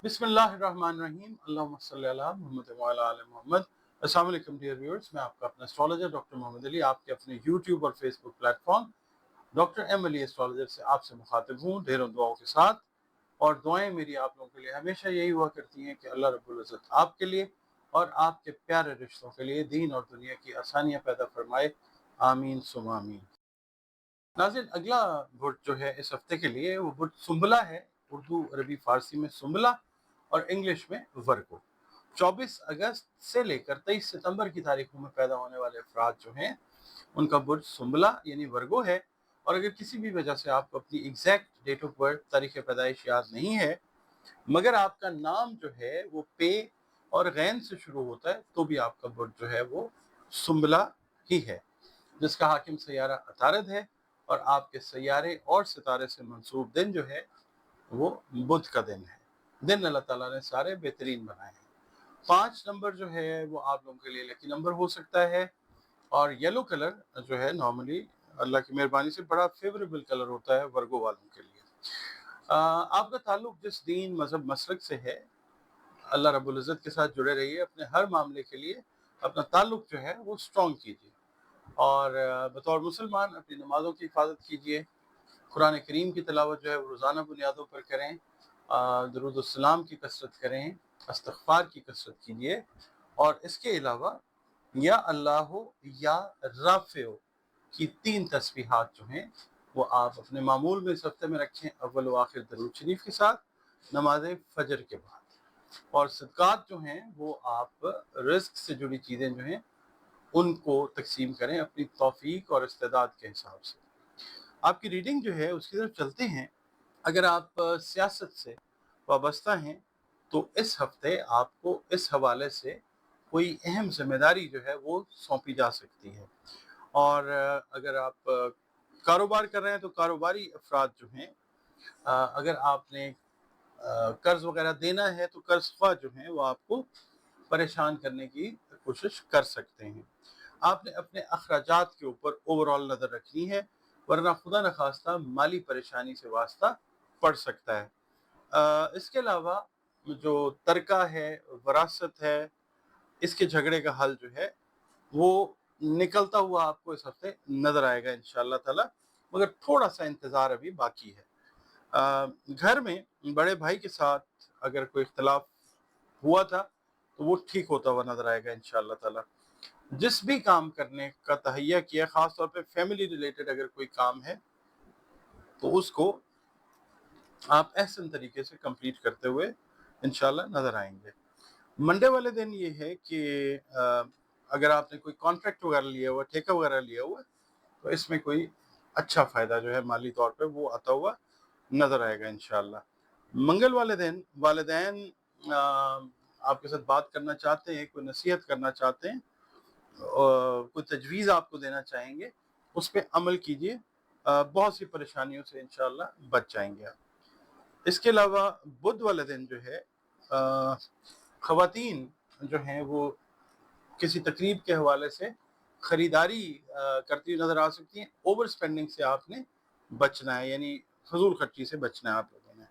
बिस्मिल्लाहिर्रहमानिर्रहीम अल्लाहुम्मा सल्ली अला मुहम्मद व अला आलि मोहम्मद। अस्सलाम वालेकुम डियर व्यूअर्स, मैं आपका अपना एस्ट्रोलॉजर डॉक्टर मोहम्मद अली आपके अपने यूट्यूब और Facebook platform doctor M Ali astrologer से आपसे मुखातिब हूँ ढेरों दुआओं के साथ। और दुआएं मेरी आप लोगों के लिए हमेशा यही हुआ करती हैं कि अल्लाह रब्बुल इज़्ज़त आपके लिए और आपके प्यारे रिश्तों के लिए दीन और दुनिया की आसानियाँ पैदा फरमाए, आमीन सुमा आमीन। नाज़रीन, अगला बुर्ज जो है इस हफ्ते के लिए वो बुर्ज सुंबला है। उर्दू, अरबी, फारसी में सुंबला और इंग्लिश में वर्गो। 24 अगस्त से लेकर 23 सितंबर की तारीखों में पैदा होने वाले अफराद जो हैं उनका बुर्ज सुंबला यानी वर्गो है। और अगर किसी भी वजह से आपको अपनी एग्जैक्ट डेट ऑफ बर्थ, तारीख पैदाइश याद नहीं है, मगर आपका नाम जो है वो पे और गैन से शुरू होता है, तो भी आपका बुर्ज जो है वो सुंबला ही है, जिसका हाकिम सैयारा अतारद है। और आपके सैयारे और सितारे से मंसूब दिन जो है वो बुध का दिन है। दिन अल्लाह ताला ने सारे बेहतरीन बनाए हैं। 5 नंबर जो है वो आप लोगों के लिए लकी नंबर हो सकता है। और येलो कलर जो है नॉर्मली अल्लाह की मेहरबानी से बड़ा फेवरेबल कलर होता है वर्गो वालों के लिए। आपका ताल्लुक जिस दीन, मजहब, मसलक से है, अल्लाह रब्बुल इज़्ज़त के साथ जुड़े रहिए। अपने हर मामले के लिए अपना ताल्लुक जो है वो स्ट्रॉन्ग कीजिए। और बतौर मुसलमान अपनी नमाज़ों की हिफाजत कीजिए। कुरान करीम की तिलावत जो है वो रोज़ाना बुनियादों पर करें। दरूद सलाम की कसरत करें, इस्तग़फ़ार की कसरत कीजिए। और इसके अलावा या अल्लाह या राफ़िओ की 3 तस्बीहात जो हैं वो आप अपने मामूल में इस हफ्ते में रखें, अव्वल व आखिर दरूद शरीफ के साथ, नमाज फजर के बाद। और सदक़ात जो हैं वो आप रिज़्क़ से जुड़ी चीज़ें जो हैं उनको तक़सीम करें अपनी तौफ़ीक और इस्तेदाद के हिसाब से। आपकी रीडिंग जो है उसकी तरफ चलते हैं। अगर आप सियासत से वाबस्ता हैं तो इस हफ्ते आपको इस हवाले से कोई अहम जिम्मेदारी जो है वो सौंपी जा सकती है। और अगर आप कारोबार कर रहे हैं तो कारोबारी अफराद जो हैं, अगर आपने कर्ज वगैरह देना है तो कर्ज ख्वाह जो हैं वो आपको परेशान करने की कोशिश कर सकते हैं। आपने अपने अखराजात के ऊपर ओवरऑल नज़र रखनी है, वरना खुदा न खास्ता माली परेशानी से वास्ता पड़ सकता है। इसके अलावा जो तरका है, वरासत है, इसके झगड़े का हल जो है वो निकलता हुआ आपको इस हफ्ते नजर आएगा इंशाअल्लाह ताला, मगर थोड़ा सा इंतज़ार अभी बाकी है। घर में बड़े भाई के साथ अगर कोई इख्तलाफ हुआ था तो वो ठीक होता हुआ नजर आएगा इंशाअल्लाह ताला। जिस भी काम करने का तहैया किया, खास तौर पे फैमिली रिलेटेड अगर कोई काम है तो उसको आप एहसन तरीके से कंप्लीट करते हुए इंशाल्लाह नजर आएंगे। मंडे वाले दिन ये है कि अगर आपने कोई कॉन्ट्रैक्ट वगैरह लिया हुआ, ठेका वगैरह लिया हुआ, तो इसमें कोई अच्छा फ़ायदा जो है माली तौर पे वो आता हुआ नज़र आएगा इंशाल्लाह। मंगल वाले दिन वालिदैन आपके साथ बात करना चाहते हैं, कोई नसीहत करना चाहते हैं, कोई तजवीज़ आपको देना चाहेंगे, उस पे अमल कीजिए। बहुत सी परेशानियों से इंशाल्लाह बच जाएंगे आप। इसके अलावा बुध वाले दिन जो है ख़वातीन जो हैं वो किसी तकरीब के हवाले से ख़रीदारी करती हुई नज़र आ सकती हैं। ओवर स्पेंडिंग से आपने बचना है, यानी फजूल खर्ची से बचना है आप लोगों ने।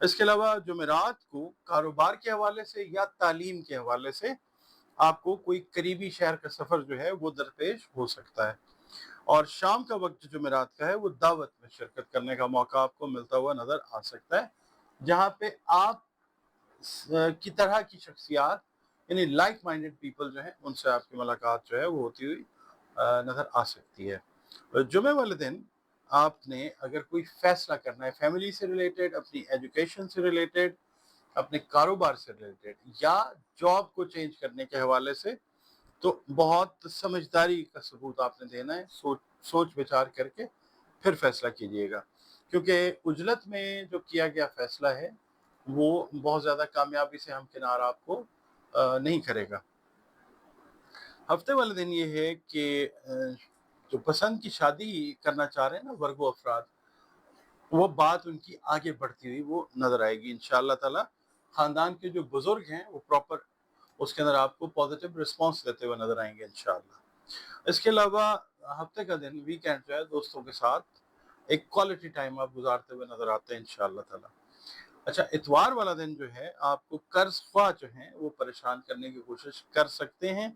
इसके अलावा जुमेरात को कारोबार के हवाले से या तालीम के हवाले से आपको कोई करीबी शहर का सफ़र जो है वो दरपेश हो सकता है। और शाम का वक्त जुमेरात का है वो दावत में शिरकत करने का मौका आपको मिलता हुआ नज़र आ सकता है, जहाँ पे आप की तरह की शख्सियात यानी लाइक माइंडेड पीपल जो हैं उनसे आपकी मुलाकात जो है वो होती हुई नज़र आ सकती है। जुमे वाले दिन आपने अगर कोई फैसला करना है फैमिली से रिलेटेड, अपनी एजुकेशन से रिलेटेड, अपने कारोबार से रिलेटेड या जॉब को चेंज करने के हवाले से, तो बहुत समझदारी का सबूत आपने देना है। सोच विचार करके फिर फैसला कीजिएगा, क्योंकि उजलत में जो किया गया फैसला है वो बहुत ज़्यादा कामयाबी से हमकिनार आपको नहीं करेगा। हफ्ते वाले दिन ये है कि जो पसंद की शादी करना चाह रहे हैं ना वर्गो अफराद, वो बात उनकी आगे बढ़ती हुई वो नज़र आएगी इंशाअल्लाह ताला। ख़ानदान के जो बुज़ुर्ग हैं वो प्रॉपर उसके अंदर आपको पॉजिटिव रिस्पॉन्स देते हुए नज़र आएंगे इंशाअल्लाह। इसके अलावा हफ्ते का दिन, वीकेंड जो है, दोस्तों के साथ एक क्वालिटी टाइम आप गुजारते हुए नज़र आते हैं इंशाअल्लाह ताला। अच्छा, इतवार वाला दिन जो है आपको कर्ज ख्वाह जो हैं वो परेशान करने की कोशिश कर सकते हैं।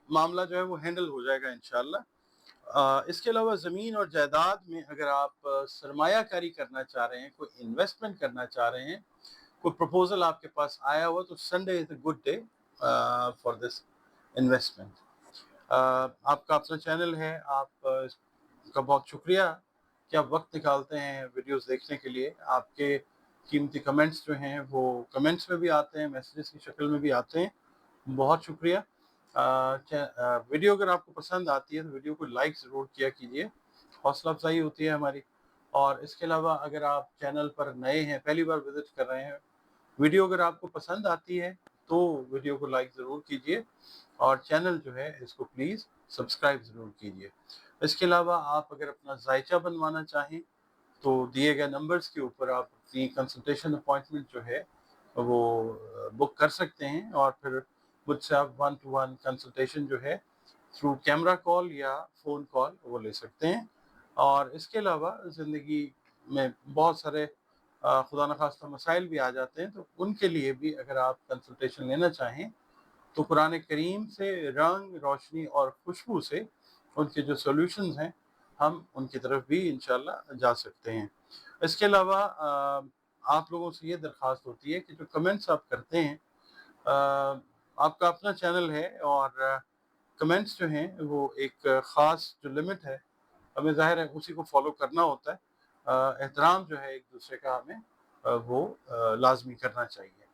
मामला जो है वो हैंडल हो जाएगा इंशाल्लाह। इसके अलावा ज़मीन और जायदाद में अगर आप सरमायाकारी करना चाह रहे हैं, कोई इन्वेस्टमेंट करना चाह रहे हैं, कोई प्रपोज़ल आपके पास आया हुआ, तो Sunday is a good day for this investment. आपका अपना चैनल है, आप का बहुत शुक्रिया कि आप वक्त निकालते हैं वीडियोस देखने के लिए। आपके कीमती कमेंट्स जो हैं वो कमेंट्स में भी आते हैं, मैसेजेस की शक्ल में भी आते हैं। बहुत शुक्रिया। वीडियो अगर आपको पसंद आती है तो वीडियो को लाइक ज़रूर किया कीजिए, हौसला अफजाई होती है हमारी। और इसके अलावा अगर आप चैनल पर नए हैं, पहली बार विजिट कर रहे हैं, वीडियो अगर आपको पसंद आती है तो वीडियो को लाइक ज़रूर कीजिए और चैनल जो है इसको प्लीज़ सब्सक्राइब ज़रूर कीजिए। इसके अलावा आप अगर अपना जायचा बनवाना चाहें तो दिए गए नंबर्स के ऊपर आप अपनी कंसल्टेशन अपॉइंटमेंट जो है वो बुक कर सकते हैं और फिर मुझसे आप 1 टू 1 कंसल्टेशन जो है थ्रू कैमरा कॉल या फ़ोन कॉल वो ले सकते हैं। और इसके अलावा ज़िंदगी में बहुत सारे खुदा न खास्ता मसाइल भी आ जाते हैं, तो उनके लिए भी अगर आप कंसल्टेशन लेना चाहें तो कुरान करीम से रंग, रोशनी और खुशबू से उनके जो सॉल्यूशंस हैं, हम उनकी तरफ भी इंशाल्लाह जा सकते हैं। इसके अलावा आप लोगों से ये दरख्वास्त होती है कि जो कमेंट्स आप करते हैं, आपका अपना चैनल है और कमेंट्स जो हैं वो एक ख़ास जो लिमिट है, हमें ज़ाहिर है उसी को फ़ॉलो करना होता है। एहतराम जो है एक-दूसरे का हमें वो लाज़मी करना चाहिए।